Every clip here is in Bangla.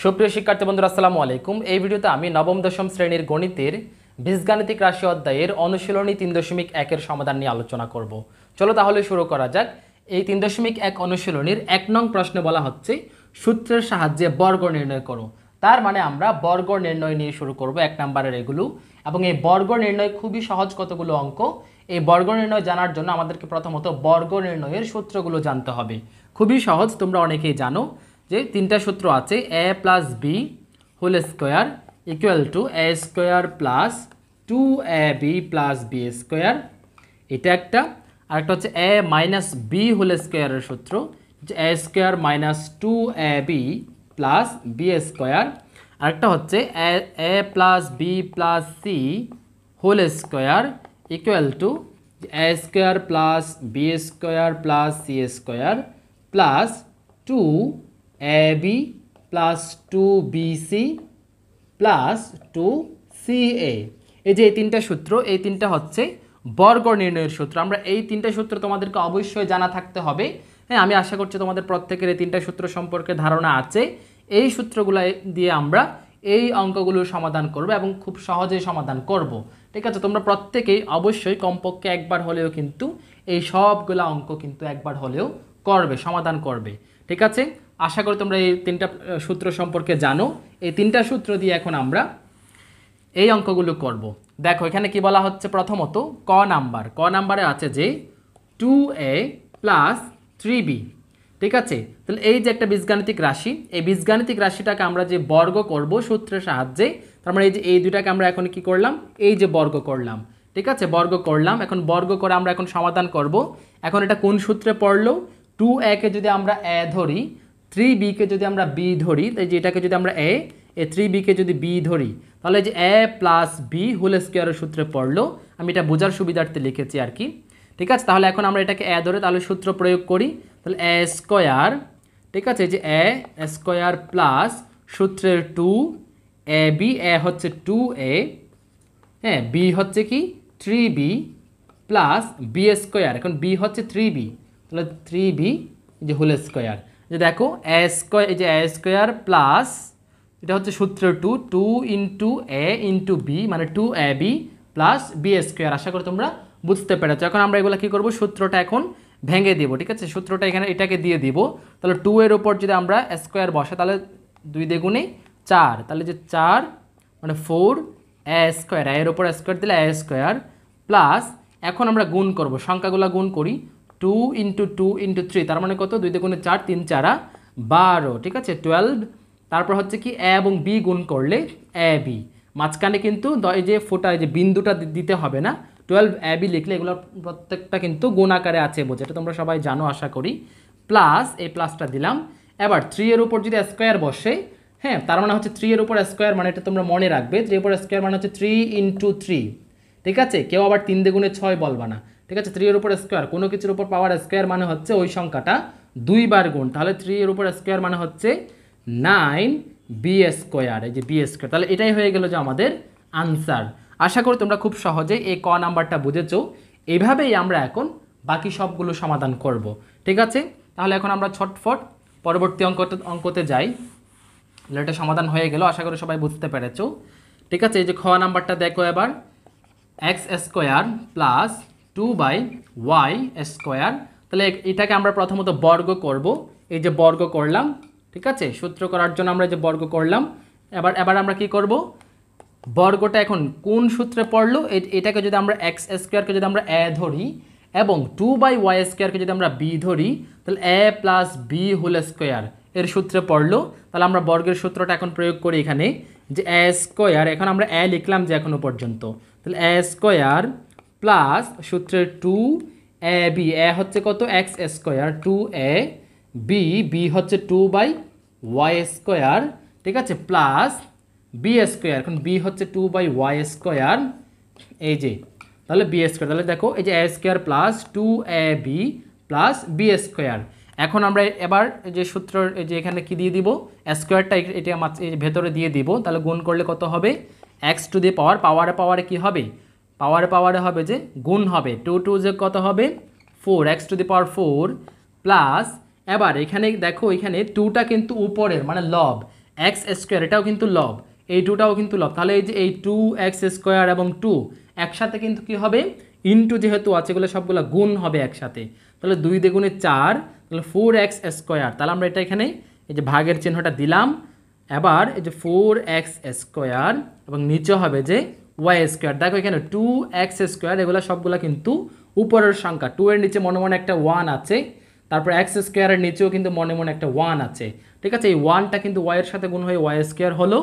সুপ্রিয় শিক্ষার্থী বন্ধুরা আসসালামু আলাইকুম। এই ভিডিওতে আমি নবম দশম শ্রেণীর গণিতের বীজগাণিতিক রাশি অধ্যায়ের অনুশীলনী 3.1 এর সমাধান নিয়ে আলোচনা করব। চলো তাহলে শুরু করা যাক। এই 3.1 অনুশীলনীর 1 নং প্রশ্নে বলা হচ্ছে সূত্রের সাহায্যে বর্গ নির্ণয় করো। তার মানে আমরা বর্গ নির্ণয় নিয়ে শুরু করব 1 নম্বরের এগুলো। এবং এই বর্গ নির্ণয় খুবই সহজ কতগুলো অঙ্ক। এই বর্গ নির্ণয় জানার জন্য আমাদেরকে প্রথমত বর্গ নির্ণয়ের সূত্রগুলো জানতে হবে। খুবই সহজ, তোমরা অনেকেই জানো যে তিনটা সূত্র আছে, a plus B whole square equal to A square plus 2ab plus B square, এটা একটা। আরেকটা হচ্ছে a মাইনাস বি হোল স্কোয়ারের সূত্র, যে a square minus 2ab plus B square. আরেকটা হচ্ছে a plus B plus C whole square equal to A square plus B square plus C square plus 2ab plus 2bc plus 2ca। এই যে এই তিনটা সূত্র, এই তিনটা হচ্ছে বর্গ নির্ণয়ের সূত্র। আমরা এই তিনটা সূত্র তোমাদেরকে অবশ্যই জানা থাকতে হবে। হ্যাঁ, আমি আশা করছি তোমাদের প্রত্যেকের এই তিনটা সূত্র সম্পর্কে ধারণা আছে। এই সূত্রগুলো দিয়ে আমরা এই অঙ্কগুলোর সমাধান করব এবং খুব সহজেই সমাধান করব। ঠিক আছে, তোমরা প্রত্যেকেই অবশ্যই কমপক্ষে একবার হলেও কিন্তু এই সবগুলো অঙ্ক কিন্তু একবার হলেও করবে, সমাধান করবে। ঠিক আছে, আশা করি তোমরা এই তিনটা সূত্র সম্পর্কে জানো। এই তিনটা সূত্র দিয়ে এখন আমরা এই অঙ্কগুলো করব। দেখো এখানে কি বলা হচ্ছে, প্রথমত ক নাম্বারে আছে যে 2a প্লাস 3b। ঠিক আছে, তাহলে এই যে একটা বীজগাণিতিক রাশি, এই বীজগাণিতিক রাশিটাকে আমরা যে বর্গ করব সূত্রের সাহায্যে, তার মানে এই যে এই দুটাকে আমরা এখন কি করলাম, এই যে বর্গ করলাম। ঠিক আছে, বর্গ করলাম। এখন বর্গ করে আমরা এখন সমাধান করব। এখন এটা কোন সূত্রে পড়লো, 2a কে যদি আমরা a ধরি, 3b কে যদি আমরা b ধরি, তাই যে এটাকে যদি আমরা a, 3b কে যদি b ধরি, তাহলে যে a প্লাস বি হোল স্কোয়ারের সূত্রে পড়লো। আমি এটা বোঝার সুবিধার্থে লিখেছি আর কি। ঠিক আছে, তাহলে এখন আমরা এটাকে a ধরে তাহলে সূত্র প্রয়োগ করি। তাহলে a স্কোয়ার, ঠিক আছে, যে a স্কোয়ার প্লাস সূত্রের 2ab, a হচ্ছে 2a, হ্যাঁ, b হচ্ছে কি 3b প্লাস b স্কোয়ার, এখন b হচ্ছে 3b, তাহলে 3b যে হোল স্কোয়ার। যে দেখো a স্কোয়ার, এই যে a স্কোয়ার প্লাস এটা হচ্ছে সূত্র 2 ইন্টু a ইন্টু b মানে 2ab প্লাস b স্কোয়ার। আশা করি তোমরা বুঝতে পেরেছো। এখন আমরা এগুলো কী করবো, সূত্রটা এখন ভেঙে দেব। ঠিক আছে, সূত্রটা এখানে এটাকে দিয়ে দিব। তাহলে 2 এর উপর যদি আমরা স্কোয়ার বসে, তাহলে 2 দ্বিগুণে 4, তাহলে যে 4 মানে 4 a স্কোয়ার, এর উপর স্কোয়ার দিলে a স্কোয়ার প্লাস, এখন আমরা গুণ করব, সংখ্যাগুলো গুণ করি, 2 ইন্টু 2 ইন্টু 3, তার মানে কত, 2 দ্বিগুণে 4, 3 4 12। ঠিক আছে, 12। তারপর হচ্ছে কি a এবং b গুণ করলে ab, মাঝখানে কিন্তু এই যে ফোটা, এই যে বিন্দুটা দিতে হবে না, 12ab লিখলে এগুলো প্রত্যেকটা কিন্তু গুণ আকারে আছে, বোঝে, এটা তোমরা সবাই জানো আশা করি। প্লাস এই প্লাসটা দিলাম। এবার 3 এর উপর যদি স্কোয়ার বসে, হ্যাঁ, তার মানে হচ্ছে 3 এর উপর স্কোয়ার মানে এটা তোমরা মনে রাখবে, 3 এর উপর স্কোয়ার মানে হচ্ছে 3 ইন্টু 3। ঠিক আছে, কেউ আবার 3 দ্বিগুণে 6 বলবা না। ঠিক আছে, 3 এর উপর স্কোয়ার, কোনো কিছুর উপর পাওয়ার স্কোয়ার মানে হচ্ছে ওই সংখ্যাটা 2 বার গুণ, তাহলে 3 এর উপর স্কোয়ার মানে হচ্ছে 9b স্কোয়ার, এই যে b স্কোয়ার। তাহলে এটাই হয়ে গেল যে আমাদের আনসার। আশা করি তোমরা খুব সহজেই এই ক নাম্বারটা বুঝেছো। এইভাবেই আমরা এখন বাকি সবগুলো সমাধান করব। ঠিক আছে, তাহলে এখন আমরা ছটফট পরবর্তী অঙ্কতে যাই। এটা সমাধান হয়ে গেল, আশা করি সবাই বুঝতে পেরেছো। ঠিক আছে, এই যে খ নাম্বারটা দেখো এবার, x square plus 2y square. তাহলে এটাকে আমরা প্রথমত বর্গ করব। এই যে বর্গ করলাম, ঠিক আছে, সূত্র করার জন্য আমরা যে বর্গ করলাম। এবার আমরা কি করব, বর্গটা এখন কোন সূত্রে পড়লো, এটাকে যদি আমরা এক্স স্কোয়ারকে যদি আমরা a ধরি এবং 2y স্কোয়ারকে যদি আমরা b ধরি, তাহলে a plus B whole square এর সূত্রে পড়লো। তাহলে আমরা বর্গের সূত্রটা এখন প্রয়োগ করি এখানে, যে a স্কোয়ার, এখন আমরা a লিখলাম যে এখনো পর্যন্ত, তাহলে a স্কোয়ার প্লাস সূত্রের 2ab, a হচ্ছে কত এক্স স্কোয়ার, 2ab, b হচ্ছে 2y স্কোয়ার, ঠিক আছে, প্লাস বি স্কোয়ার, এখন বি হচ্ছে 2y স্কোয়ার, এই যে, তাহলে বি স্কোয়ার। তাহলে দেখো এই যে a square plus 2ab plus B square. এখন আমরা এবার যে সূত্র, এই যে এখানে কি দিয়ে দিব, স্কোয়ারটা এটা এই ভেতরে দিয়ে দিব। তাহলে গুণ করলে কত হবে, এক্স টু দি পাওয়ার, পাওয়ারে কি হবে, পাওয়ারে হবে যে গুণ হবে, 2 2 যে কত হবে 4, x two the power 4 plus, এবার এখানে দেখো এখানে 2টা কিন্তু উপরের মানে লব, এক্স স্কোয়ার এটাও কিন্তু লব, এই টুটাও কিন্তু লব, তাহলে এই যে এই 2x স্কোয়ার এবং 2 একসাথে কিন্তু কি হবে, ইনটু যেহেতু আছে এগুলো সবগুলো গুণ হবে একসাথে, তাহলে 2 দ্বিগুণে 4, তাহলে 4x স্কোয়ার। তাহলে আমরা এটা এখানে এই যে ভাগের চিহ্নটা দিলাম। এবার এই যে 4x স্কোয়ার এবং নিচে হবে যে y স্কোয়ার। দেখো এখানে 2x স্কোয়ার এগুলো সবগুলো কিন্তু উপরের সংখ্যা, 2 এর নিচে মনে মনে একটা 1 আছে, তারপর এক্স স্কোয়ারের নিচেও কিন্তু মনে মনে একটা 1 আছে, ঠিক আছে। এই 1টা কিন্তু y এর সাথে গুণ হয়ে y স্কোয়ার হলো,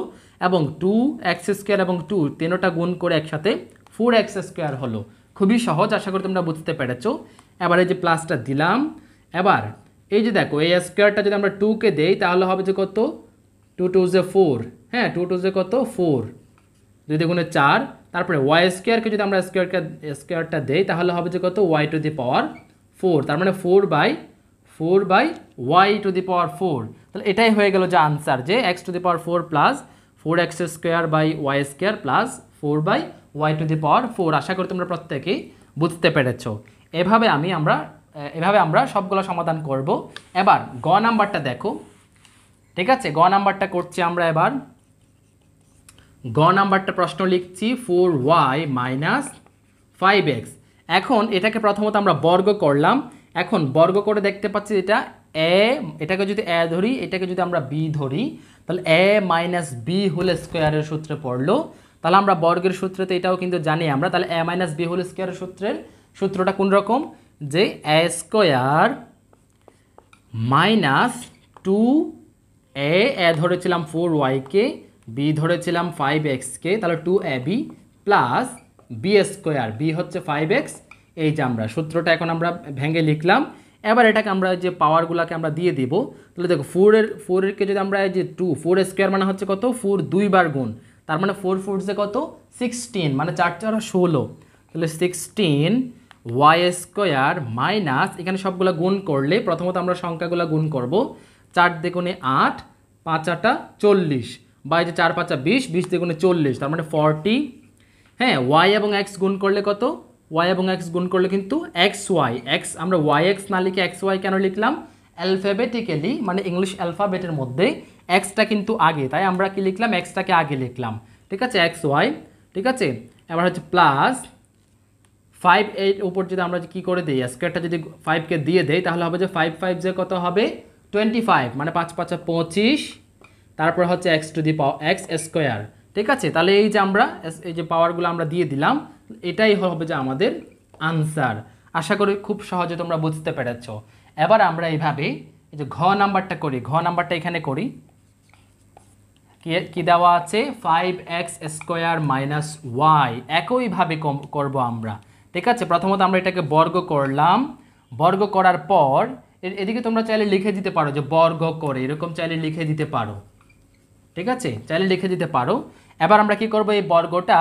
এবং 2x স্কোয়ার এবং 2 তিনোটা গুণ করে একসাথে 4x স্কোয়ার হলো। খুবই সহজ, আশা করি তোমরা বুঝতে পেরেছো। এবার এই যে প্লাসটা দিলাম। এবার এই যে দেখো এই স্কোয়ারটা যদি আমরা 2কে দেই তাহলে হবে যে কত, 2 2 যে 4, হ্যাঁ 2 2 যে কত 4, 2 দ্বিগুণে 4, তারপরে y স্কোয়ারকে যদি আমরা স্কোয়ারটা দেই তাহলে হবে যে কত y টু দি পাওয়ার 4, তার মানে 4 by y to the power 4। তাহলে এটাই হয়ে গেল যে আনসার, যে x to the power 4 plus 4x square by y square plus 4 by y to the power 4। আশা করি তোমরা প্রত্যেকেই বুঝতে পেরেছো। এভাবে আমরা সবগুলো সমাধান করব। এবার গ নাম্বারটা দেখো, ঠিক আছে, গ নাম্বারটা করছি আমরা। এবার গ নাম্বারটা প্রশ্ন লিখছি 4y মাইনাস 5x। এখন এটাকে প্রথমত আমরা বর্গ করলাম। এখন বর্গ করে দেখতে পাচ্ছি এটা এটাকে যদি a ধরি, এটাকে যদি আমরা b ধরি, তাহলে a মাইনাস b হোল স্কোয়ারের সূত্রে পড়লো। তাহলে আমরা বর্গের সূত্রতে এটাও কিন্তু জানি আমরা। তাহলে a মাইনাস b হোল স্কোয়ারের সূত্রটা কোন রকম, যে a স্কোয়ার মাইনাস 2a ধরেছিলাম 4y কে, b ধরেছিলাম 5x কে, তাহলে 2ab plus b square, b হচ্ছে 5x। এই যে আমরা সূত্রটা এখন আমরা ভেঙে লিখলাম। এবার এটাকে আমরা যে পাওয়ারগুলোকে আমরা দিয়ে দিব। তাহলে দেখো 4 যদি আমরা এই যে 4 স্কোয়ার মানে হচ্ছে কত, 4 দুইবার গুণ, তার মানে 4 4 যে কত 16, মানে 4 4 16, তাহলে 16 y স্কোয়ার মাইনাস, এখানে সবগুলো গুণ করলে প্রথমত আমরা সংখ্যাগুলো গুণ করব। 4 দ্বিগুণে 8, 5 8 40, বা এই যে 4 5 20, 20 দ্বিগুণে 40, তার মানে 40। হ্যাঁ, y এবং x গুণ করলে কত, y এবং x গুণ করলে কিন্তু xy, x আমরা yx না লিখে xy কেন লিখলাম, অ্যালফাবেটিক্যালি মানে ইংলিশ অ্যালফাবেটের মধ্যে xটা কিন্তু আগে, তাই আমরা কি লিখলাম, xটাকে আগে লিখলাম, ঠিক আছে, xy, ঠিক আছে। এবার হচ্ছে প্লাস 5 8 উপর যদি আমরা কি করে দিই, স্কোয়ারটা যদি 5কে দিয়ে দেই তাহলে হবে যে 5 5 যে কত হবে 25, মানে 5 5 25, তারপর হচ্ছে x to the power x square, ঠিক আছে। তাহলে এই যে আমরা এই যে পাওয়ারগুলো আমরা দিয়ে দিলাম, এটাই হবে যে আমাদের আনসার। আশা করি খুব সহজে তোমরা বুঝতে পেরেছো। এবার আমরা এইভাবে এই যে ঘ নাম্বারটা করি, ঘ নাম্বারটা এখানে করি। কি দেওয়া আছে, 5x স্কোয়ার মাইনাস y, একইভাবে করব আমরা, ঠিক আছে। প্রথমত আমরা এটাকে বর্গ করলাম, বর্গ করার পর এদিকে তোমরা চাইলে লিখে দিতে পারো যে বর্গ করে, এরকম চাইলে লিখে দিতে পারো, ঠিক আছে, চাইলে লিখে দিতে পারো। এবার আমরা কি করব, এই বর্গটা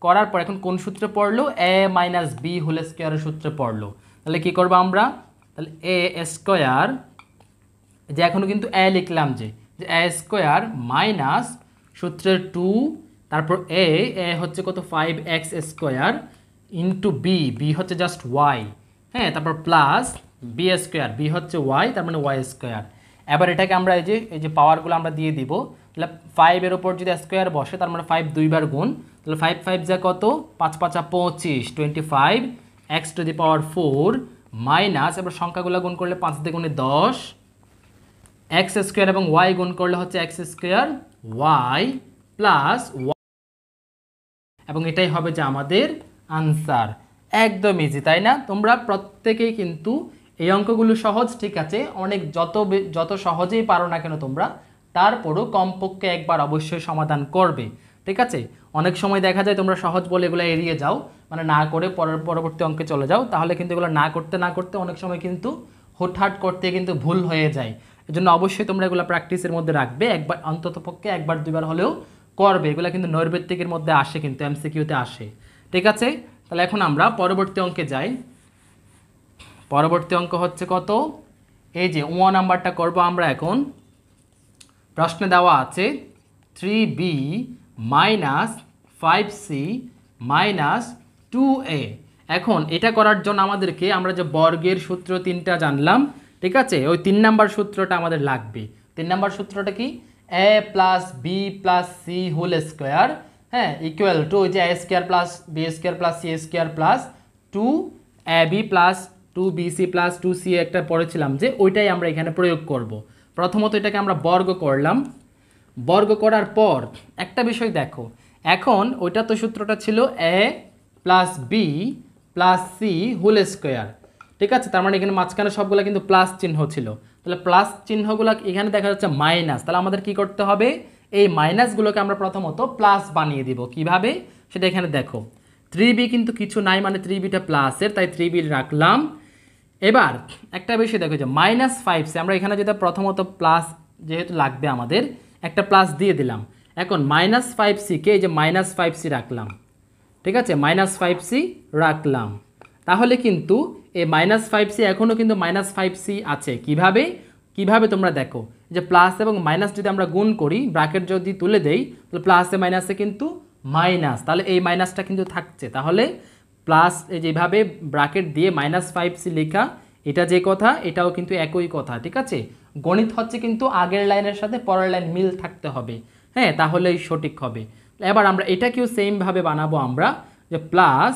করার পর এখন কোন সূত্রে পড়লো, a মাইনাস b হোল স্কোয়ারের সূত্রে পড়লো। তাহলে কি করব আমরা, তাহলে a স্কোয়ার, যে এখনো কিন্তু a লিখলাম, যে a স্কোয়ার মাইনাস সূত্রের 2, তারপর a হচ্ছে কত 5x স্কোয়ার ইন্টু b হচ্ছে জাস্ট y, হ্যাঁ, তারপর প্লাস b স্কোয়ার, b হচ্ছে y, তার মানে y স্কোয়ার। এবার এটাকে আমরা এই যে পাওয়ারগুলো আমরা দিয়ে দিব। তাহলে 5 এর উপর যদি স্কোয়ার বসে তার মানে 5 দুইবার গুণ, তাহলে 5 5 যা কত 5 5 25, 25 x to the power 4 minus, এবার সংখ্যাগুলো গুণ করলে 5 দ্বিগুণে 10, x স্কোয়ার এবং y গুণ করলে হচ্ছে x square y plus y, এবং এটাই হবে যে আমাদের আনসার। একদম ইজি, তাই না? তোমরা প্রত্যেকেই কিন্তু এই অঙ্কগুলো সহজ, ঠিক আছে, অনেক যত সহজেই পারো না কেন তোমরা, তারপরও কমপক্ষে একবার অবশ্যই সমাধান করবে, ঠিক আছে। অনেক সময় দেখা যায় তোমরা সহজ বলে এগুলো এড়িয়ে যাও, মানে না করে পরবর্তী অঙ্কে চলে যাও, তাহলে কিন্তু এগুলো না করতে অনেক সময় কিন্তু হুটহাট করতে কিন্তু ভুল হয়ে যায়। এজন্য অবশ্যই তোমরা এগুলো প্র্যাকটিসের মধ্যে রাখবে, একবার অন্ততপক্ষে একবার দুইবার হলেও করবে। এগুলো কিন্তু নৈর্ব্যক্তিকের মধ্যে আসে, কিন্তু এমসিকিউতে আসে, ঠিক আছে। তাহলে এখন আমরা পরবর্তী অঙ্কে যাই। পরবর্তী অঙ্ক হচ্ছে কত, এই যে 1 নাম্বারটা করব আমরা এখন। প্রশ্নে দেওয়া আছে 3b minus 5c minus 2a। এখন এটা করার জন্য আমাদেরকে আমরা যে বর্গের সূত্র 3টা জানলাম, ঠিক আছে, ওই 3 নাম্বার সূত্রটা আমাদের লাগবে। 3 নাম্বার সূত্রটা কি, a plus B plus C whole square, হ্যাঁ, ইকুয়াল টু ওই যে a square plus B square plus C square plus 2ab plus 2bc plus 2c একটা পড়েছিলাম যে ওইটাই আমরা এখানে প্রয়োগ করব। প্রথমত এটাকে আমরা বর্গ করলাম, বর্গ করার পর একটা বিষয় দেখো, এখন ওইটা তো সূত্রটা ছিল a plus B plus C whole square, ঠিক আছে, তার মানে এখানে মাঝখানে সবগুলো কিন্তু প্লাস চিহ্ন ছিল, তাহলে প্লাস চিহ্নগুলো এখানে দেখা যাচ্ছে মাইনাস, তাহলে আমাদের কি করতে হবে, এই মাইনাসগুলোকে আমরা প্রথমত প্লাস বানিয়ে দিব। কিভাবে সেটা এখানে দেখো, 3b কিন্তু কিছু নাই, মানে 3bটা প্লাসের, তাই 3b রাখলাম। এবার একটা বিষয় দেখো যে -5c, আমরা এখানে যেটা প্রথমত প্লাস যেহেতু লাগবে আমাদের একটা প্লাস দিয়ে দিলাম, এখন -5c কে এই যে -5c রাখলাম, ঠিক আছে, -5c রাখলাম, তাহলে কিন্তু এই -5c এখনও কিন্তু -5c আছে। কিভাবে কিভাবে তোমরা দেখো যে প্লাস এবং মাইনাস যদি আমরা গুণ করি, ব্র্যাকেট যদি তুলে দেই, তাহলে প্লাসে মাইনাসে কিন্তু মাইনাস, তাহলে এই মাইনাসটা কিন্তু থাকছে, তাহলে প্লাস এই যেভাবে ব্র্যাকেট দিয়ে -5c লেখা, এটা যে কথা এটাও কিন্তু একই কথা, ঠিক আছে। গণিত হচ্ছে কিন্তু আগের লাইনের সাথে পরের লাইন মিল থাকতে হবে, হ্যাঁ, তাহলেই সঠিক হবে। এবার আমরা এটাকেও সেমভাবে বানাবো আমরা, যে প্লাস,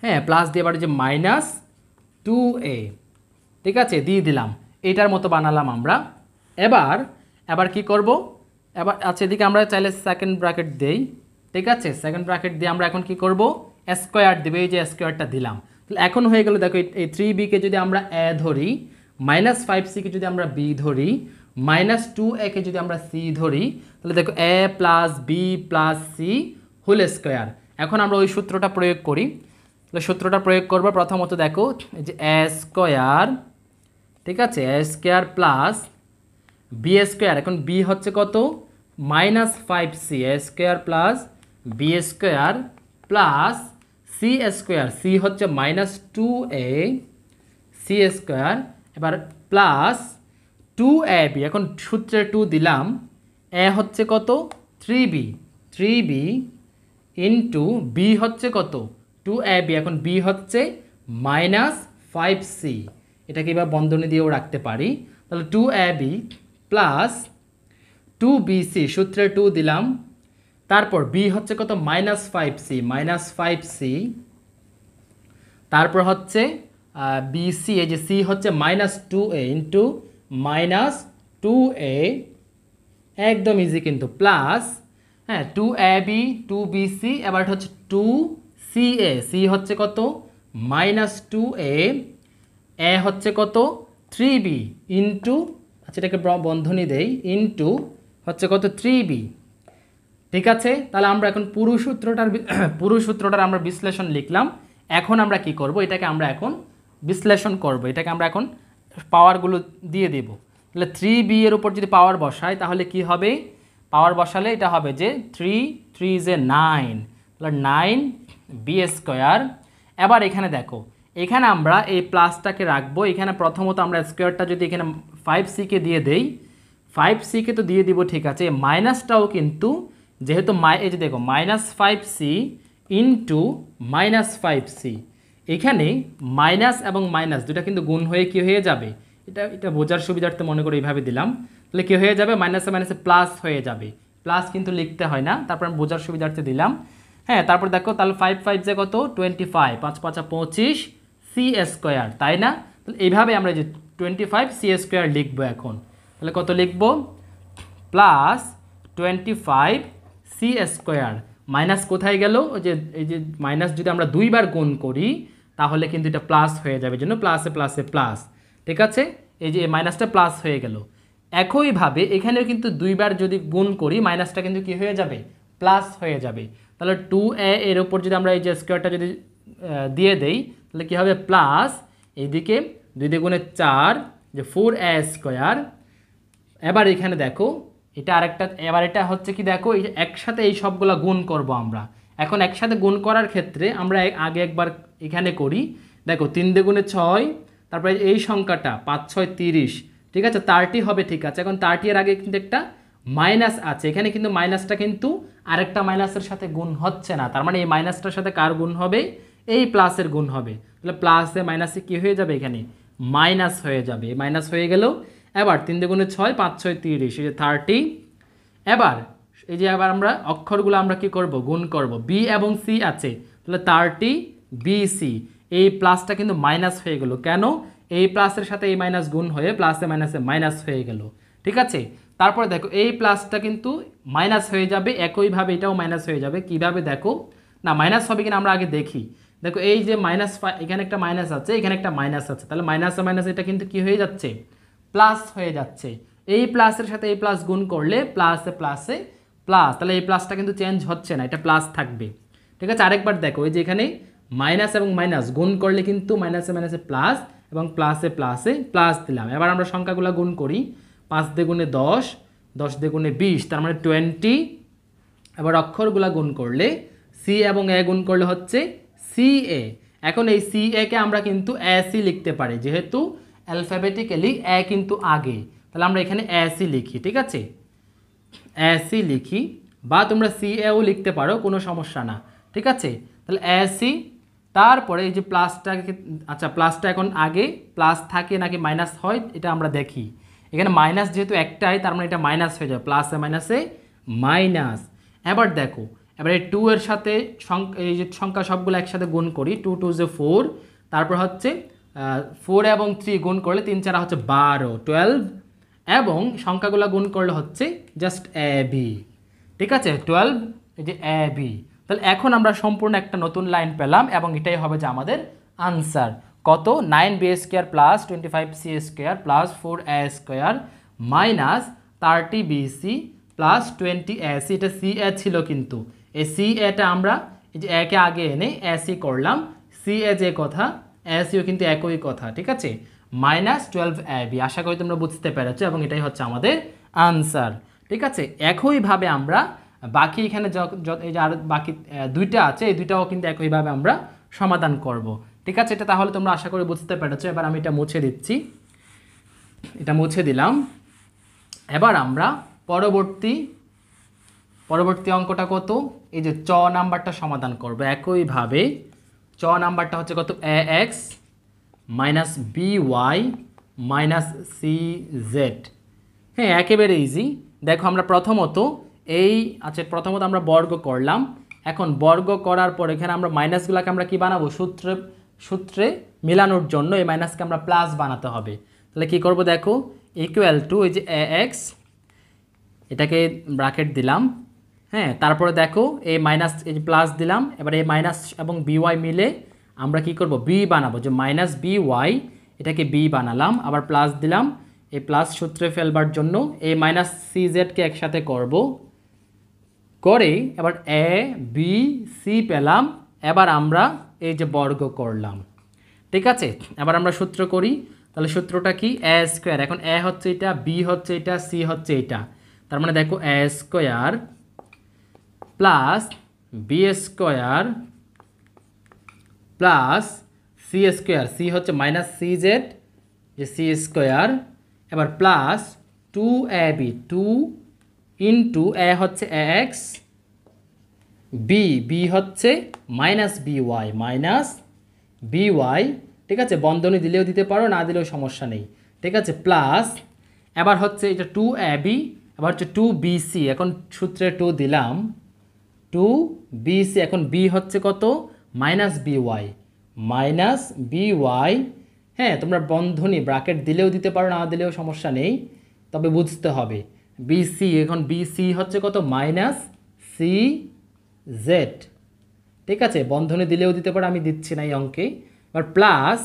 হ্যাঁ, প্লাস দিয়ে এবার যে -2a, ঠিক আছে, দিয়ে দিলাম, এটার মতো বানালাম আমরা। এবার কি করব, এবার আচ্ছা এদিকে আমরা চাইলে সেকেন্ড ব্র্যাকেট দেই, ঠিক আছে, সেকেন্ড ব্র্যাকেট দিয়ে আমরা এখন কি করব, স্কোয়ার দেবে, এই যে স্কোয়ারটা দিলাম, তাহলে এখন হয়ে গেল দেখো, এই 3b কে যদি আমরা a ধরি, -5c কে যদি আমরা b ধরি, -2a কে যদি আমরা c ধরি, তাহলে দেখো a plus B plus C whole square. এখন আমরা ওই সূত্রটা প্রয়োগ করি, তাহলে সূত্রটা প্রয়োগ করবো, প্রথমত দেখো এই যে a স্কোয়ার, ঠিক আছে, a square plus B square, এখন বি হচ্ছে কত, -5c, a square plus B square plus C square, C হচ্ছে -2a সি স্কোয়ার, এবার প্লাস 2ab, এখন সূত্রে 2 দিলাম, এ হচ্ছে কত 3b ইন্টু বি হচ্ছে কত 2ab, এখন বি হচ্ছে -5c, এটাকে এবার বন্ধনী দিয়েও রাখতে পারি, তাহলে 2ab প্লাস 2bc, সূত্রে 2 দিলাম, তারপর বি হচ্ছে কত -5c, তারপর হচ্ছে বিসি, এই যে সি হচ্ছে -2a ইন্টু -2a, একদম ইজি কিন্তু, প্লাস, হ্যাঁ, 2ab 2bc, এবার হচ্ছে 2ca, সি হচ্ছে কত -2a, এ হচ্ছে কত 3b ইন্টু, আচ্ছা এটাকে বন্ধনী দেই, ইন্টু হচ্ছে কত 3b, ঠিক আছে। তাহলে আমরা এখন পুরো সূত্রটার আমরা বিশ্লেষণ লিখলাম। এখন আমরা কি করব, এটাকে আমরা এখন বিশ্লেষণ করব, এটাকে আমরা এখন পাওয়ারগুলো দিয়ে দেব। তাহলে 3b এর উপর যদি পাওয়ার বসাই তাহলে কি হবে, পাওয়ার বসালে এটা হবে যে 3 is 9, তাহলে 9b স্কোয়ার। এবার এখানে দেখো, এখানে আমরা এই প্লাসটাকে রাখবো, এখানে প্রথমত আমরা স্কোয়ারটা যদি এখানে 5c কে দিয়ে দেই, 5c কে তো দিয়ে দিব, ঠিক আছে, মাইনাসটাও কিন্তু যেহেতু এই যে দেখো -5c ইন্টু -5c, এখানে মাইনাস এবং মাইনাস দুটা কিন্তু গুণ হয়ে কি হয়ে যাবে, এটা বোঝার সুবিধার্থে মনে করে এইভাবে দিলাম, তাহলে কি হয়ে যাবে, মাইনাসে মাইনাসে প্লাস হয়ে যাবে, প্লাস কিন্তু লিখতে হয় না, তারপর আমি বোঝার সুবিধার্থে দিলাম, হ্যাঁ, তারপর দেখো তাহলে 5 5 যে কত 25, 5 5 25 সি স্কোয়ার, তাই না, তাহলে এইভাবে আমরা যে 25 সি স্কোয়ার লিখবো। এখন তাহলে কত লিখবো, প্লাস 25 সি স্কোয়ার, মাইনাস কোথায় গেল, এই যে মাইনাস যদি আমরা দুইবার গুণ করি তাহলে কিন্তু এটা প্লাস হয়ে যাবে, জন্য প্লাসে প্লাসে প্লাস, ঠিক আছে, এই যে মাইনাসটা প্লাস হয়ে গেল। একইভাবে এখানেও কিন্তু দুইবার যদি গুণ করি মাইনাসটা কিন্তু কি হয়ে যাবে, প্লাস হয়ে যাবে, তাহলে 2a এর উপর যদি আমরা এই যে স্কোয়ারটা যদি দিয়ে দেই তাহলে কি হবে, প্লাস এইদিকে 2 দ্বিগুণে 4, যে 4a স্কোয়ার। এবার এখানে দেখো এটা আরেকটা, এবার এটা হচ্ছে কি দেখো, এই একসাথে এই সবগুলা গুণ করব আমরা। এখন একসাথে গুণ করার ক্ষেত্রে আমরা আগে একবার এখানে করি, দেখো 3 দ্বিগুণে 6, তারপরে এই সংখ্যাটা 5 6 30, ঠিক আছে, 30 হবে, ঠিক আছে। এখন 30 এর আগে কিন্তু একটা মাইনাস আছে, এখানে কিন্তু মাইনাসটা কিন্তু আরেকটা মাইনাসের সাথে গুণ হচ্ছে না, তার মানে এই মাইনাসটার সাথে কার গুণ হবে, এই প্লাসের গুণ হবে, তাহলে প্লাসে মাইনাসে কি হয়ে যাবে, এখানে মাইনাস হয়ে যাবে, মাইনাস হয়ে গেল। এবার 3 দুগুণে 6, 5 6 30, এই যে 30। এবার এই যে আবার আমরা অক্ষরগুলো আমরা কি করব, গুণ করব। বি এবং সি আছে, তাহলে 30 বিসি। এই প্লাসটা কিন্তু মাইনাস হয়ে গেল, কেন? এই প্লাসের সাথে এই মাইনাস গুণ হয়ে প্লাসে মাইনাসে মাইনাস হয়ে গেল, ঠিক আছে। তারপরে দেখো এই প্লাসটা কিন্তু মাইনাস হয়ে যাবে, একইভাবে এটাও মাইনাস হয়ে যাবে। কিভাবে দেখো, না মাইনাস হবে কিনা আমরা আগে দেখি। দেখো এই যে মাইনাস, এখানে একটা মাইনাস আছে, এখানে একটা মাইনাস আছে, তাহলে মাইনাসে মাইনাস এটা কিন্তু কি হয়ে যাচ্ছে, প্লাস হয়ে যাচ্ছে। এই প্লাসের সাথে এই প্লাস গুণ করলে প্লাসে প্লাসে প্লাস, তাহলে এই প্লাসটা কিন্তু চেঞ্জ হচ্ছে না, এটা প্লাস থাকবে, ঠিক আছে। আরেকবার দেখো, এই যে এখানে মাইনাস এবং মাইনাস গুণ করলে কিন্তু মাইনাসে মাইনাসে প্লাস এবং প্লাসে প্লাসে প্লাস দিলাম। এবার আমরা সংখ্যাগুলো গুণ করি। 5 দুগুণে 10, 10 দুগুণে 20, তার মানে 20। এবার অক্ষরগুলো গুণ করলে সি এবং এ গুণ করলে হচ্ছে সি এ। এখন এই সি এ কে আমরা কিন্তু এসি লিখতে পারি, যেহেতু অ্যালফাবেটিক্যালি এ কিন্তু আগে, তাহলে আমরা এখানে এসি লিখি, ঠিক আছে। এসি লিখি, বা তোমরা সি এও লিখতে পারো, কোনো সমস্যা না, ঠিক আছে। তাহলে এসি, তারপরে এই যে প্লাসটা, আচ্ছা প্লাসটা এখন আগে প্লাস থাকে নাকি মাইনাস হয় এটা আমরা দেখি। এখানে মাইনাস যেহেতু একটাই, তার মানে এটা মাইনাস হয়ে যাবে, প্লাসে মাইনাসে মাইনাস। এবার দেখো, এবার এই 2 এর সাথে এই যে সংখ্যা সবগুলো একসাথে গুণ করি। 2 2 যে 4, তারপর হচ্ছে 4 এবং 3 গুণ করলে 3 4 হচ্ছে 12, 12। এবং সংখ্যাগুলো গুণ করলে হচ্ছে জাস্ট এ বি, ঠিক আছে, 12, এই যে এ বি। তাহলে এখন আমরা সম্পূর্ণ একটা নতুন লাইন পেলাম, এবং এটাই হবে যে আমাদের আনসার। কত? 9b² plus 25c² plus 4a² minus 30bc plus 20ac। এটা সি এ ছিল, কিন্তু এই সি এটা আমরা এই যে একে আগে এনে এসি করলাম। সি এ যে কথা, এসিও কিন্তু একই কথা, ঠিক আছে। Minus 12ab। আশা করি তোমরা বুঝতে পেরেছো, এবং এটাই হচ্ছে আমাদের আনসার, ঠিক আছে। একইভাবে আমরা বাকি এখানে এই যে আর বাকি দুইটা আছে, এই দুইটাও কিন্তু একইভাবে আমরা সমাধান করব, ঠিক আছে। এটা তাহলে তোমরা আশা করি বুঝতে পেরেছো। এবার আমি এটা মুছে দিচ্ছি, এটা মুছে দিলাম। এবার আমরা পরবর্তী অঙ্কটা কত, এই যে চ নাম্বারটা সমাধান করব একইভাবে। চ নাম্বারটা হচ্ছে কত, a x minus b y minus c z. হ্যাঁ, একেবারে ইজি। দেখো আমরা প্রথমত আমরা বর্গ করলাম। এখন বর্গ করার পর এখানে আমরা মাইনাসগুলোকে আমরা কি বানাবো, সূত্রে মেলানোর জন্য এই মাইনাসকে আমরা প্লাস বানাতে হবে। তাহলে কি করব, দেখো ইকুয়াল টু এই যে এ এক্স, এটাকে ব্র্যাকেট দিলাম, হ্যাঁ। তারপরে দেখো এই মাইনাস, এই যে প্লাস দিলাম। এবার এই মাইনাস এবং বি ওয়াই মিলে আমরা কি করব, বি বানাবো, যে মাইনাস বি ওয়াই, এটাকে বি বানালাম। আবার প্লাস দিলাম, এই প্লাস সূত্রে ফেলবার জন্য এই মাইনাস সি জেডকে একসাথে করব, করে এবার এ বি সি পেলাম। এবার আমরা এই যে বর্গ করলাম, ঠিক আছে। এবার আমরা সূত্র করি। তাহলে সূত্রটা কি, এ স্কোয়ার, এখন এ হচ্ছে এটা, বি হচ্ছে এটা, সি হচ্ছে এটা, তার মানে দেখো a square plus B square plus C square, C হচ্ছে মাইনাস সি জেড, যে সি স্কোয়ার। এবার প্লাস 2ab, 2 ইন্টু এ হচ্ছে এ এক্স, বি হচ্ছে মাইনাস বি ওয়াই, ঠিক আছে। বন্ধনী দিলেও দিতে পারো, না দিলেও সমস্যা নেই, ঠিক আছে। প্লাস এবার হচ্ছে এটা 2ab, এবার হচ্ছে 2bc, এখন সূত্রে 2 দিলাম, 2bc। এখন বি হচ্ছে কত, মাইনাস বি ওয়াই। হ্যাঁ, তোমরা বন্ধনী ব্র্যাকেট দিলেও দিতে পারো, না দিলেও সমস্যা নেই, তবে বুঝতে হবে। বিসি, এখন বিসি হচ্ছে কত, মাইনাস সি জেড, ঠিক আছে। বন্ধনী দিলেও দিতে পারো, আমি দিচ্ছি না এই অঙ্কে। এবার প্লাস,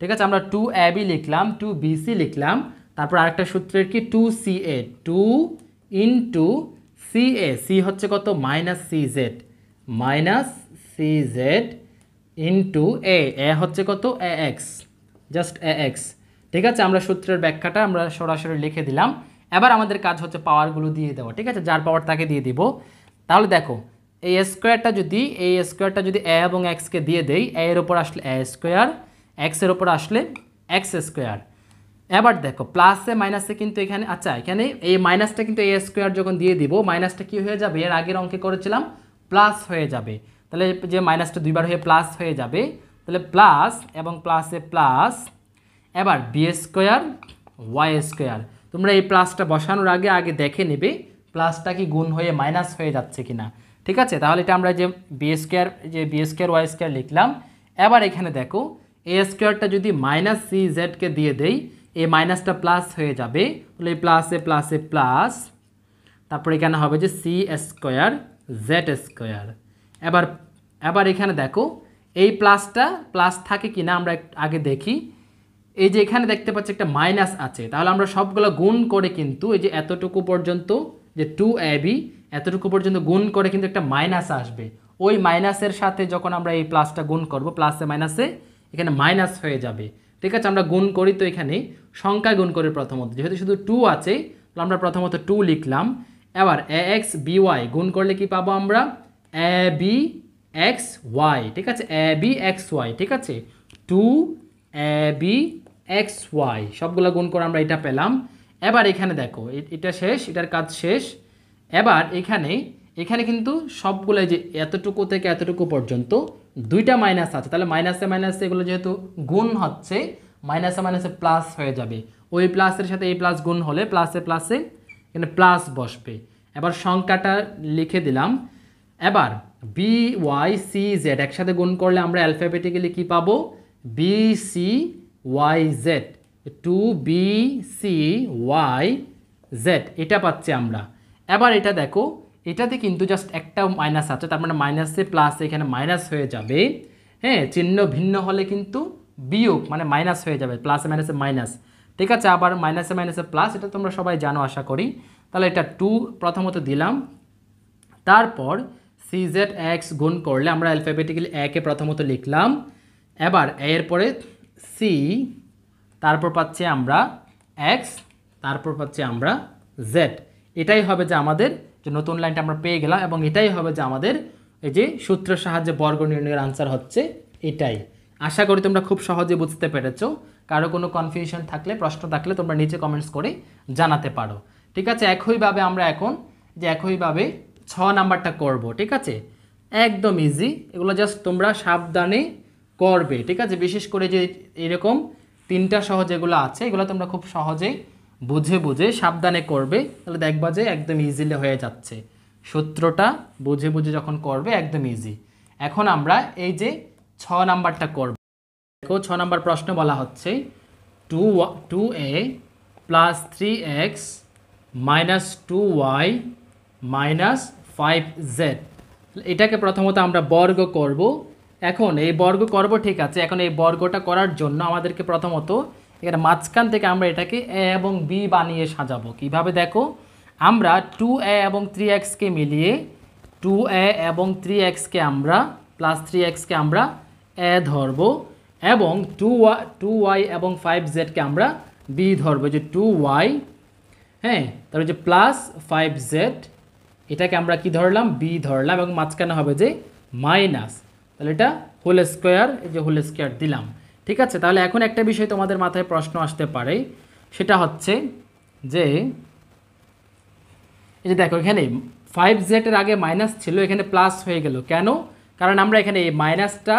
ঠিক আছে, আমরা 2ab লিখলাম, 2bc লিখলাম। তারপর আরেকটা সূত্রের কি, 2ca, 2 ইন্টু ca, সি হচ্ছে কত, minus c Z into a হচ্ছে কত, a x, just a x, ঠিক আছে। আমরা সূত্রের ব্যাখ্যাটা আমরা সরাসরি লিখে দিলাম। এবার আমাদের কাজ হচ্ছে পাওয়ারগুলো দিয়ে দেওয়া, ঠিক আছে, যার পাওয়ার তাকে দিয়ে দিব। তাহলে দেখো এই স্কোয়ারটা যদি এ এবং এক্সকে দিয়ে দেই, এ এর ওপর আসলে এ স্কোয়ার, এক্সের ওপর আসলে এক্স স্কোয়ার। এবার দেখো প্লাসে মাইনাসে কিন্তু এখানে, আচ্ছা এখানে এই মাইনাসটা কিন্তু এ স্কোয়ার যখন দিয়ে দিব, মাইনাসটা কি হয়ে যাবে, এর আগের অঙ্কে করেছিলাম প্লাস হয়ে যাবে। তাহলে যে মাইনাসটা দুইবার হয়ে প্লাস হয়ে যাবে, তাহলে প্লাস এবং প্লাসে প্লাস। এবার বি স্কোয়ার ওয়াই স্কোয়ার। তোমরা এই প্লাসটা বসানোর আগে আগে দেখে নেবে প্লাসটা কি গুণ হয়ে মাইনাস হয়ে যাচ্ছে কিনা, ঠিক আছে। তাহলে এটা আমরা যে বি স্কোয়ার ওয়াই স্কোয়ার লিখলাম। এবার এখানে দেখো এ স্কোয়ারটা যদি মাইনাস সি জেডকে দিয়ে দেই, এই মাইনাসটা প্লাস হয়ে যাবে, তাহলে এই প্লাসে প্লাসে প্লাস, তারপর এখানে হবে যে সি স্কোয়ার জেড স্কোয়ার। এবার এবার এখানে দেখো এই প্লাসটা প্লাস থাকে কিনা আমরা আগে দেখি। এই যে এখানে দেখতে পাচ্ছি একটা মাইনাস আছে, তাহলে আমরা সবগুলো গুণ করে কিন্তু এই যে এতটুকু পর্যন্ত যে 2ab এতটুকু পর্যন্ত গুণ করে কিন্তু একটা মাইনাস আসবে। ওই মাইনাসের সাথে যখন আমরা এই প্লাসটা গুণ করব, প্লাসে মাইনাসে এখানে মাইনাস হয়ে যাবে, ঠিক আছে। আমরা গুণ করি তো এখানে সংখ্যা গুণ করি প্রথমত, যেহেতু শুধু 2 আছে তাহলে আমরা প্রথমত 2 লিখলাম। এবার ax by গুণ করলে কি পাবো আমরা, abxy, ঠিক আছে, abxy, ঠিক আছে, 2abxy সবগুলো গুণ করে আমরা এটা পেলাম। এবার এখানে দেখো এটা শেষ, এটার কাজ শেষ। এবার এখানে কিন্তু সবগুলো যে এতটুকু থেকে এতটুকু পর্যন্ত দুইটা মাইনাস আছে, তাহলে মাইনাসে মাইনাসে এগুলো যেহেতু গুণ হচ্ছে, মাইনাসে মাইনাসে প্লাস হয়ে যাবে। ওই প্লাসের সাথে এই প্লাস গুণ হলে প্লাসে প্লাসে এখানে প্লাস বসবে। এবার সংখ্যাটা লিখে দিলাম। এবার বি ওয়াই সি জেড একসাথে গুণ করলে আমরা অ্যালফাবেটিক্যালি কি পাবো, B C Y Z, 2bcy Z এটা পাচ্ছি আমরা। এবার এটা দেখো এটাতে কিন্তু জাস্ট একটা মাইনাস আছে, তার মানে মাইনাসে প্লাস এখানে মাইনাস হয়ে যাবে। হ্যাঁ, চিহ্ন ভিন্ন হলে কিন্তু বিয়োগ মানে মাইনাস হয়ে যাবে, প্লাসে মাইনাসে মাইনাস, ঠিক আছে। আবার মাইনাসে মাইনাসে প্লাস, এটা তোমরা সবাই জানো আশা করি। তাহলে এটা 2 প্রথমত দিলাম, তারপর cz(x) গুণ করলে আমরা অ্যালফাবেটিক্যালি a কে প্রথমত লিখলাম। এবার এর পরে c, তারপর পাচ্ছি আমরা x, তারপর পাচ্ছি আমরা z। এটাই হবে যে আমাদের যে নতুন লাইনটা আমরা পেয়ে গেলাম, এবং এটাই হবে যে আমাদের এই যে সূত্রের সাহায্যে বর্গ নির্ণয়ের আনসার হচ্ছে এটাই। আশা করি তোমরা খুব সহজে বুঝতে পেরেছো। কারো কোনো কনফিউশন থাকলে, প্রশ্ন থাকলে তোমরা নিচে কমেন্টস করে জানাতে পারো, ঠিক আছে। একইভাবে আমরা এখন যে একইভাবে 6 নাম্বারটা করব, ঠিক আছে। একদম ইজি, এগুলো জাস্ট তোমরা সাবধানে করবে, ঠিক আছে। বিশেষ করে যে এরকম 3টা সহ যেগুলো আছে এগুলো তোমরা খুব সহজেই বুঝে বুঝে সাবধানে করবে, তাহলে দেখবা যে একদম ইজিলি হয়ে যাচ্ছে। সূত্রটা বুঝে বুঝে যখন করবে একদম ইজি। এখন আমরা এই যে 6 নাম্বারটা করব। দেখো 6 নাম্বার প্রশ্ন বলা হচ্ছে 2a plus 3x minus 2y minus 5z। এটাকে প্রথমত আমরা বর্গ করব। এখন এই বর্গ করব, ঠিক আছে। এখন এই বর্গটা করার জন্য আমাদেরকে প্রথমত এখানে মাঝখান থেকে আমরা এটাকে a এবং b বানিয়ে সাজাবো। কিভাবে দেখো, আমরা 2a এবং 3xকে মিলিয়ে 2a এবং 3xকে আমরা প্লাস 3xকে আমরা a ধরবো, এবং 2y এবং 5zকে আমরা b ধরবো, যে 2y, হ্যাঁ, তারপরে যে প্লাস 5z এটাকে আমরা কি ধরলাম, b ধরলাম, এবং মাঝখানে হবে যে মাইনাস, তাহলে এটা হোল স্কোয়ার, এই যে হোল স্কোয়ার দিলাম, ঠিক আছে। তাহলে এখন একটা বিষয় তোমাদের মাথায় প্রশ্ন আসতে পারে, সেটা হচ্ছে যে এই যে দেখো এখানে 5z এর আগে মাইনাস ছিল, এখানে প্লাস হয়ে গেল কেন? কারণ আমরা এখানে এই মাইনাসটা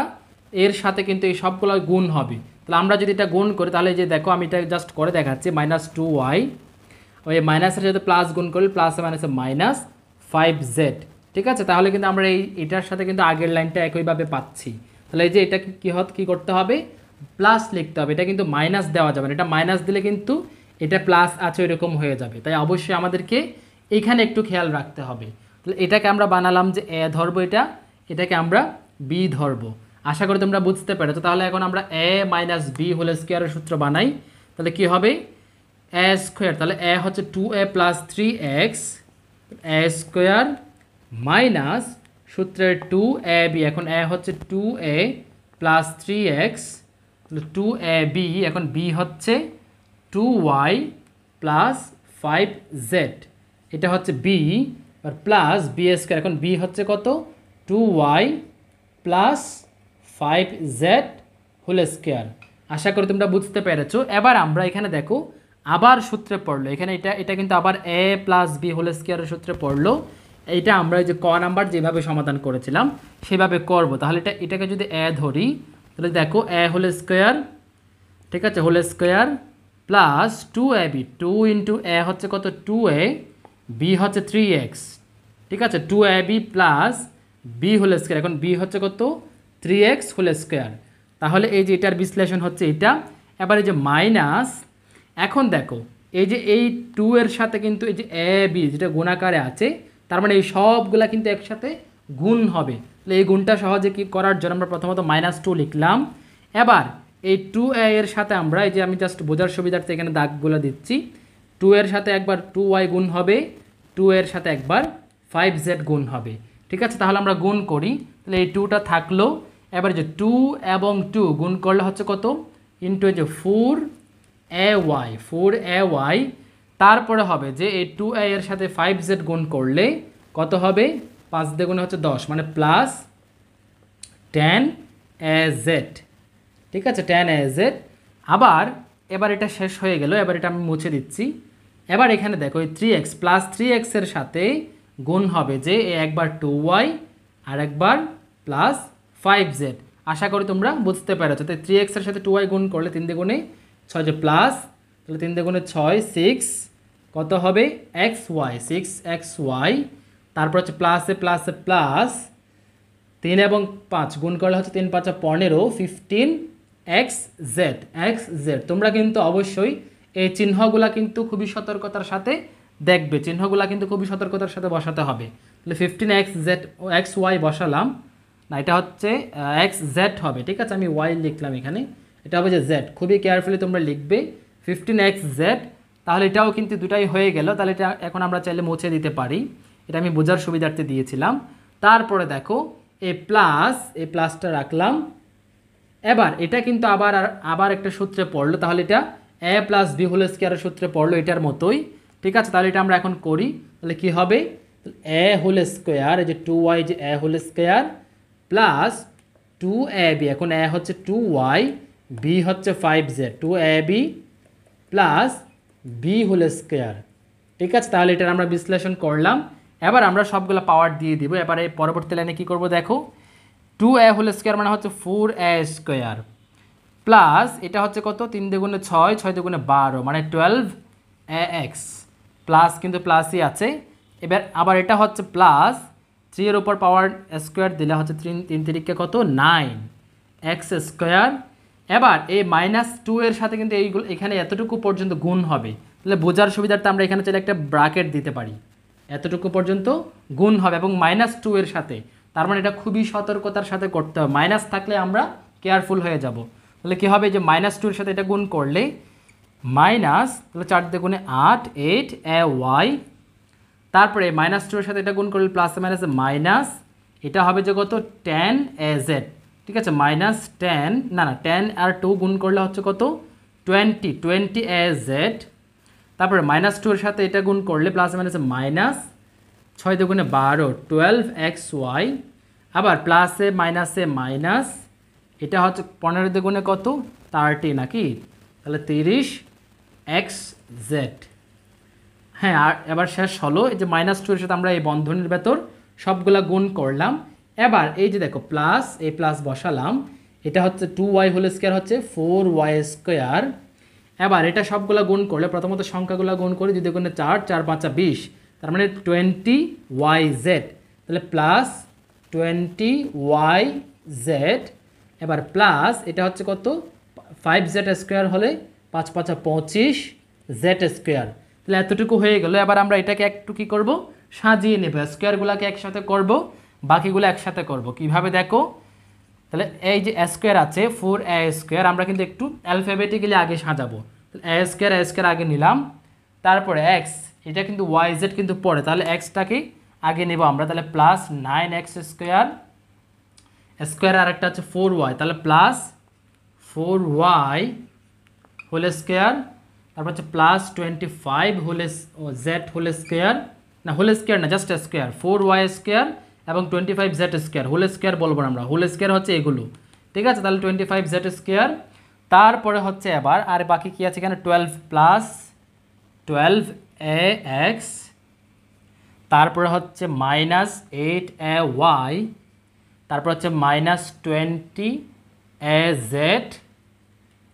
এর সাথে কিন্তু এই সবগুলো গুণ হবে। তাহলে আমরা যদি এটা গুণ করি, তাহলে যে দেখো আমি এটা জাস্ট করে দেখাচ্ছি, মাইনাস 2y, ওই মাইনাসের সাথে প্লাস গুণ করলে প্লাসে মাইনাসে মাইনাস 5z, ঠিক আছে। তাহলে কিন্তু আমরা এটার সাথে কিন্তু আগের লাইনটা একইভাবে পাচ্ছি। তাহলে এই যে এটা কি করতে হবে, প্লাস লিখতে হবে, এটা কিন্তু মাইনাস দেওয়া যাবে না, এটা মাইনাস দিলে কিন্তু এটা প্লাস আছে এরকম হয়ে যাবে। তাই অবশ্যই আমাদেরকে এইখানে একটু খেয়াল রাখতে হবে। তাহলে এটাকে আমরা বানালাম যে a ধরবো, এটাকে আমরা b ধরবো। আশা করি তোমরা বুঝতে পেরেছো। তাহলে এখন আমরা a মাইনাস b হোল স্কোয়ারের সূত্র বানাই। তাহলে কি হবে, a স্কোয়ার, তাহলে a হচ্ছে 2a plus 3x a square minus সূত্রের 2ab, এখন a হচ্ছে 2a প্লাস 3x, তাহলে 2ab, এখন b হচ্ছে 2y প্লাস 5z, এটা হচ্ছে b, আর প্লাস b স্কোয়ার, এখন b হচ্ছে কত, 2y plus 5z whole square. আশা করি তোমরা বুঝতে পেরেছো। এবার আমরা এখানে দেখো আবার সূত্রে পড়লো, এখানে এটা কিন্তু আবার a প্লাস b হোল স্কোয়ারের সূত্রে পড়লো। এইটা আমরা যে ক নাম্বার যেভাবে সমাধান করেছিলাম সেভাবে করব। তাহলে এটাকে যদি a ধরি, তাহলে দেখো a হোল স্কোয়ার, ঠিক আছে, whole square plus 2ab, 2 into a হচ্ছে কত 2a, বি হচ্ছে 3x, ঠিক আছে, 2ab plus B whole square, এখন বি হচ্ছে কত 3x হোল স্কোয়ার। তাহলে এই যে এটার বিশ্লেষণ হচ্ছে এটা। এবার এই যে মাইনাস, এখন দেখো এই যে এই 2 এর সাথে কিন্তু এই যে এ বি যেটা গুণাকারে আছে, তার মানে এই সবগুলা কিন্তু একসাথে গুণ হবে। তাহলে এই গুণটা সহজে কি করার জন্য আমরা প্রথমত -2 লিখলাম। এবার এই 2a এর সাথে আমরা এই যে আমি জাস্ট বোঝার সুবিধার্থে এখানে দাগগুলো দিচ্ছি, 2 এর সাথে একবার 2y গুণ হবে, 2 এর সাথে একবার 5z গুণ হবে, ঠিক আছে। তাহলে আমরা গুণ করি, তাহলে এই 2টা থাকলো। এবার যে 2 এবং 2 গুণ করলে হচ্ছে কত ইন্টু এই যে 4ay, তারপরে হবে যে এই 2a এর সাথে 5z গুণ করলে কত হবে, 5 দিয়ে গুণে হচ্ছে 10, মানে প্লাস 10az, ঠিক আছে, 10az। আবার এবার এটা শেষ হয়ে গেল, এবার এটা আমি মুছে দিচ্ছি। এবার এখানে দেখো এই 3x প্লাস 3x এর সাথে গুণ হবে যে একবার 2y আর একবার প্লাস 5z। আশা করি তোমরা বুঝতে পেরেছো। তাই 3x এর সাথে 2y গুণ করলে 3 দিয়ে গুণে 6 যে প্লাস, তাহলে 3 দিয়ে গুণে 6, 6 কত হবে xy, 6xy, তারপর হচ্ছে প্লাসে প্লাসে প্লাস 3 এবং 5 গুণ করলে হচ্ছে 3 5 15, 15xz। তোমরা কিন্তু অবশ্যই এই চিহ্নগুলা কিন্তু খুবই সতর্কতার সাথে দেখবে, চিহ্নগুলা কিন্তু খুবই সতর্কতার সাথে বসাতে হবে। তাহলে 15xy বসালাম, না এটা হচ্ছে xz হবে, ঠিক আছে, আমি y লিখলাম এখানে, এটা হবে যে z। খুবই কেয়ারফুলি তোমরা লিখবে 15xz। তাহলে এটাও কিন্তু দুটাই হয়ে গেল। তাহলে এটা এখন আমরা চাইলে মুছে দিতে পারি, এটা আমি বোঝার সুবিধার্থে দিয়েছিলাম। তারপরে দেখো এই প্লাসটা রাখলাম। এবার এটা কিন্তু আবার একটা সূত্রে পড়লো, তাহলে এটা a প্লাস বি হোল স্কোয়ারের সূত্রে পড়লো এটার মতোই, ঠিক আছে। তাহলে এটা আমরা এখন করি, তাহলে কি হবে a হোল স্কোয়ার, এই যে 2y যে a whole square plus 2ab, এখন a হচ্ছে 2y, b হচ্ছে 5z, 2ab plus b whole square, ঠিক আছে। তাহলে এটার আমরা বিশ্লেষণ করলাম। এবার আমরা সবগুলো পাওয়ার দিয়ে দিব। এবার এই পরবর্তী লাইনে কী করবো দেখো, 2a হোল স্কোয়ার মানে হচ্ছে 4a স্কোয়ার প্লাস এটা হচ্ছে কত 3 দুগুণে 6, 6 দুগুণে 12, মানে 12ax, প্লাস কিন্তু প্লাসই আছে। এবার আবার এটা হচ্ছে প্লাস 3 এর উপর পাওয়ার স্কোয়ার দিলে হচ্ছে 3 তিরিকে কত 9x স্কোয়ার। এবার এই -2 এর সাথে কিন্তু এইগুলো এখানে এতটুকু পর্যন্ত গুণ হবে। তাহলে বোঝার সুবিধার্থে আমরা এখানে চাইলে একটা ব্র্যাকেট দিতে পারি, এতটুকু পর্যন্ত গুণ হবে এবং -2 এর সাথে, তার মানে এটা খুবই সতর্কতার সাথে করতে হবে, মাইনাস থাকলে আমরা কেয়ারফুল হয়ে যাব। তাহলে কী হবে যে -2 এর সাথে এটা গুণ করলে মাইনাস, তাহলে 4 দিয়ে গুণে 8, 8ay, তারপরে -2 এর সাথে এটা গুণ করলে প্লাসে মাইনাসে মাইনাস, এটা হবে যে কত 10az, ঠিক আছে, -10 না 10 আর 2 গুণ করলে হচ্ছে কত 20az। তারপরে -2 এর সাথে এটা গুণ করলে প্লাসে মাইনাসে মাইনাস, 6 দুগুণে 12, 12xy, আবার প্লাসে মাইনাসে মাইনাস, এটা হচ্ছে 15 দুগুণে কত 30 নাকি, তাহলে 30xz। হ্যাঁ, আর এবার শেষ হলো এই যে -2 এর সাথে আমরা এই বন্ধনীর ভেতর সবগুলা গুণ করলাম। এবার এই যে দেখো প্লাস, এই প্লাস বসালাম, এটা হচ্ছে 2y হোল স্কোয়ার হচ্ছে 4y স্কোয়ার। এবার এটা সবগুলা গুণ করলে প্রথমত সংখ্যাগুলো গুণ করি, 2 গুণে 4, 4 5 20, তার মানে 20yz, তাহলে প্লাস 20yz। এবার প্লাস এটা হচ্ছে কত 5z স্কোয়ার হলে 5 5 25z স্কোয়ার। তাহলে এতটুকু হয়ে গেল। এবার আমরা এটাকে একটু কী করবো সাজিয়ে নেব, স্কোয়ারগুলোকে একসাথে করব, বাকিগুলো একসাথে করব। কিভাবে দেখো, তাহলে এই যে স্কোয়ার আছে 4a স্কোয়ার, আমরা কিন্তু একটু অ্যালফাবেটিক্যালি আগে সাজাবো। তাহলে a স্কোয়ার আগে নিলাম, তারপরে এক্স, এটা কিন্তু yz কিন্তু পড়ে, তাহলে এক্সটাকে আগে নেব আমরা, তাহলে প্লাস 9x স্কোয়ার, স্কোয়ার আর একটা হচ্ছে 4y, তাহলে প্লাস 4y হোল স্কোয়ার, তারপর হচ্ছে প্লাস 25 z হোল স্কোয়ার, না হোল স্কোয়ার না জাস্ট স্কোয়ার, 4y স্কোয়ার এবং 25z স্কোয়ার, হোল স্কোয়ার বলবো আমরা, হোল স্কোয়ার হচ্ছে এগুলো, ঠিক আছে। তাহলে 25z স্কোয়ার, তারপরে হচ্ছে এবার আর বাকি কি আছে এখানে 12 প্লাস 12ax, তারপরে হচ্ছে -8ay, তারপর হচ্ছে -20az,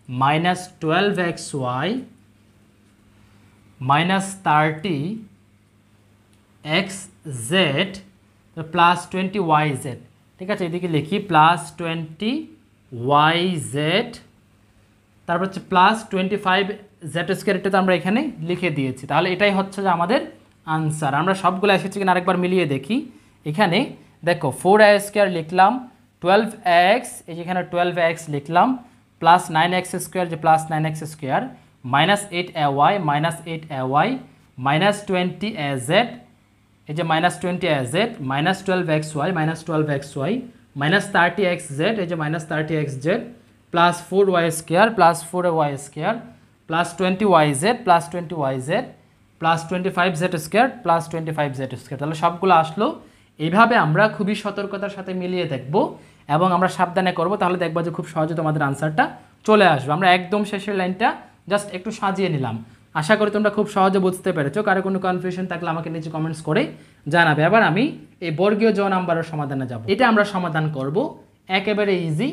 -12xy, -30xz +20yz, ঠিক আছে, এদিকে লিখি +20yz, তারপর হচ্ছে +25z², এটা তো আমরা এখানে লিখে দিয়েছি। তাহলে এটাই হচ্ছে যে আমাদের আনসার। আমরা সবগুলো এসেছি কিনা আরেকবার মিলিয়ে দেখি। এখানে দেখো 4a² লিখলাম, 12x, এই যেখানে 12x লিখলাম, +9x² যে +9x² -8ay -8ay -20az, এই যে -20az -12xy -12xy -30xz, এই যে -30xz +4y² +4y² +20yz +20yz +25z² +25z²। তাহলে সবগুলো আসলো। এইভাবে আমরা খুবই সতর্কতার সাথে মিলিয়ে দেখব এবং আমরা সাবধানে করব, তাহলে দেখবা যে খুব সহজে তোমাদের আনসারটা চলে আসবে। আমরা একদম শেষের লাইনটা জাস্ট একটু সাজিয়ে নিলাম। আশা করি তোমরা খুব সহজে বুঝতে পেরেছো। কারো কোনো কনফিউশন থাকলে আমাকে নিচে কমেন্টস করে জানাবে। এবার আমি এই বর্গীয় জ নাম্বারের সমাধানে যাব। এটা আমরা সমাধান করব একেবারে ইজি।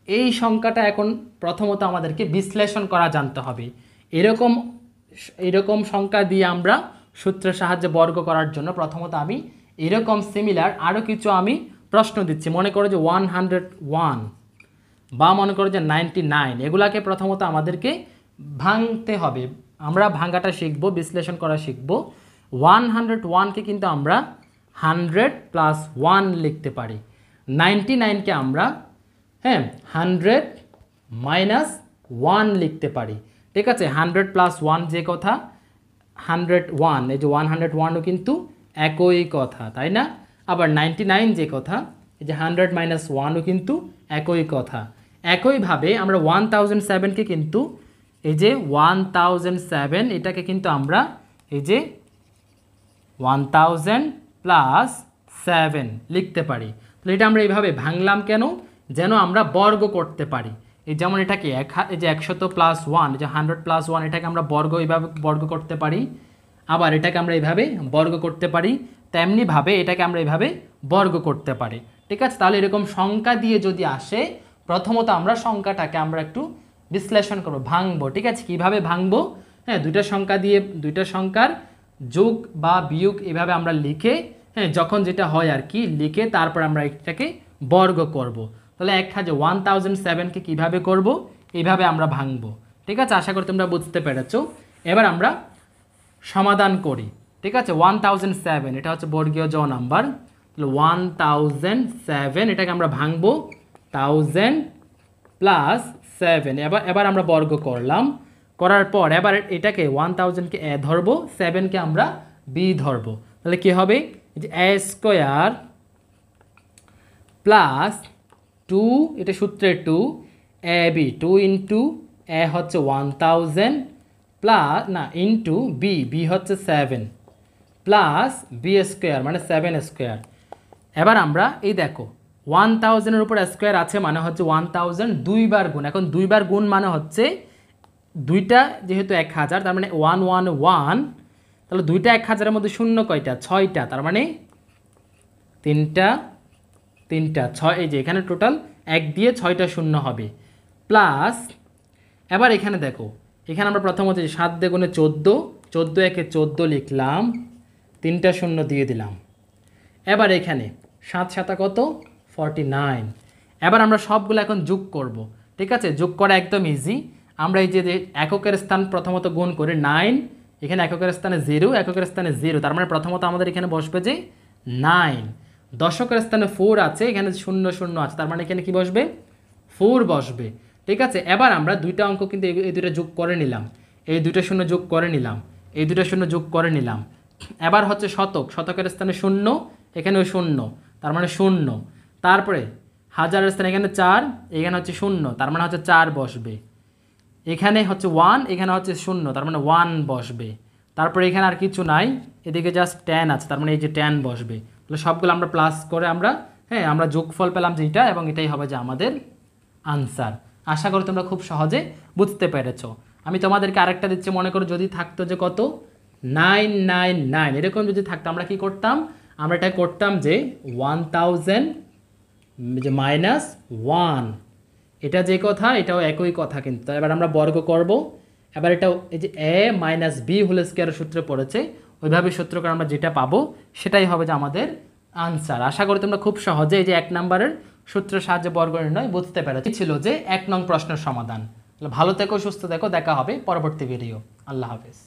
এই সংখ্যাটা এখন প্রথমত আমাদেরকে বিশ্লেষণ করা জানতে হবে। এরকম সংখ্যা দিয়ে আমরা সূত্রের সাহায্যে বর্গ করার জন্য প্রথমত আমি এরকম সিমিলার আরও কিছু আমি প্রশ্ন দিচ্ছি। মনে করো যে 101 বা মনে করো যে 99, এগুলাকে প্রথমত আমাদেরকে ভাঙতে হবে। আমরা ভাঙাটা শিখব, বিশ্লেষণ করা শিখব। 101কে কিন্তু আমরা 100 + 1 লিখতে পারি। 99কে আমরা 100 - 1 লিখতে পারি। ঠিক আছে, 100 + 1 যে কথা 101, এই যে 101ও কিন্তু একই কথা, তাই না? আবার 99 যে কথা, এই যে 100 - 1ও কিন্তু একই কথা। একইভাবে আমরা 1007কে কিন্তু এই যে 1007 এটাকে কিন্তু আমরা এই যে 1000 + 7 লিখতে পারি। তাহলে এটা আমরা এইভাবে ভাঙলাম কেন? যেন আমরা বর্গ করতে পারি। এই যেমন এটাকে এই যে 100 + 1, যে 100 + 1, এটাকে আমরা এইভাবে বর্গ করতে পারি। আবার এটাকে আমরা এইভাবে বর্গ করতে পারি। তেমনিভাবে এটাকে আমরা এইভাবে বর্গ করতে পারি। ঠিক আছে, তাহলে এরকম সংখ্যা দিয়ে যদি আসে, প্রথমত আমরা সংখ্যাটাকে আমরা একটু বিশ্লেষণ করব, ভাঙবো। ঠিক আছে, কীভাবে ভাঙবো? দুইটা সংখ্যা দিয়ে দুইটা সংখ্যার যোগ বা বিয়োগ এভাবে আমরা লিখে, যখন যেটা হয় আর কি লিখে তারপর আমরা এটাকে বর্গ করব। তাহলে এক কাজে 1007কে কীভাবে করব? এইভাবে আমরা ভাঙবো। ঠিক আছে, আশা করি তোমরা বুঝতে পেরেছো। এবার আমরা সমাধান করি। ঠিক আছে, 1007 এটা হচ্ছে বর্গীয় জ নাম্বার। তাহলে 1007 এটাকে আমরা ভাঙবো 1000 + 7। এবার আমরা বর্গ করলাম, করার পর এবার এটাকে 1000কে a ধরবো, 7কে আমরা b ধরবো। তাহলে কি হবে? এই যে a² + 2, এটা সূত্রের 2, ab 2 * a হচ্ছে 1000 প্লাস না ইন্টু b হচ্ছে 7 প্লাস b² মানে 7²। এবার আমরা এই দেখো 1000-এর উপর স্কোয়ার আছে মানে হচ্ছে 1000 দুইবার গুণ। এখন দুইবার গুণ মানে হচ্ছে দুইটা যেহেতু 1000, তার মানে 111। তাহলে দুইটা 1000-এর মধ্যে শূন্য কয়টা? 6টা, তার মানে 3টা 6। এই যে এখানে টোটাল 1 দিয়ে 6টা শূন্য হবে। প্লাস এবার এখানে দেখো, এখানে আমরা প্রথমত 7 দিয়ে গুণে 14, 14 একে 14 লিখলাম, 3টা শূন্য দিয়ে দিলাম। এবার এখানে 7 7 কত? 49। এবার আমরা সবগুলো এখন যোগ করব। ঠিক আছে, যোগ করা একদম ইজি। আমরা এই যে এককের স্থান প্রথমত গুণ করে 9, এখানে এককের স্থানে 0, এককের স্থানে 0, তার মানে প্রথমত আমাদের এখানে বসবে যে 9। দশকের স্থানে 4 আছে, এখানে 0 0 আছে, তার মানে এখানে কি বসবে? 4 বসবে। ঠিক আছে, এবার আমরা দুইটা অঙ্ক কিন্তু এই দুইটা যোগ করে নিলাম, এই দুইটা শূন্য যোগ করে নিলাম, এই দুইটা শূন্য যোগ করে নিলাম। এবার হচ্ছে শতকের স্থানে 0, এখানেও 0, তার মানে 0। তারপরে হাজারের স্থানে এখানে 4, এখানে হচ্ছে 0, তার মানে হচ্ছে 4 বসবে। এখানে হচ্ছে 1, এখানে হচ্ছে 0, তার মানে 1 বসবে। তারপরে এখানে আর কিছু নাই, এদিকে জাস্ট 10 আছে, তার মানে এই যে 10 বসবে। তাহলে সবগুলো আমরা প্লাস করে আমরা যোগফল পেলাম যেটা, এবং এটাই হবে যে আমাদের আনসার। আশা করি তোমরা খুব সহজে বুঝতে পেরেছ। আমি তোমাদেরকে আরেকটা দিচ্ছি, মনে করো যদি থাকতো যে কত 999, এরকম যদি থাকতো আমরা কি করতাম? আমরা এটা করতাম যে 1000 যে -1, এটা যে কথা এটাও একই কথা কিন্তু। এবার আমরা বর্গ করব, এবার এটা এই যে a মাইনাস বি হোল স্কোয়ারের সূত্রে পড়েছে, ওইভাবে সূত্র করে আমরা যেটা পাবো সেটাই হবে যে আমাদের আনসার। আশা করি তোমরা খুব সহজে এই যে 1 নম্বরের সূত্রের সাহায্যে বর্গ নির্ণয় বুঝতে পেরেছি। ছিল যে 1 নং প্রশ্নের সমাধান। ভালো থেকো, সুস্থ থেকো, দেখা হবে পরবর্তী ভিডিও। আল্লাহ হাফেজ।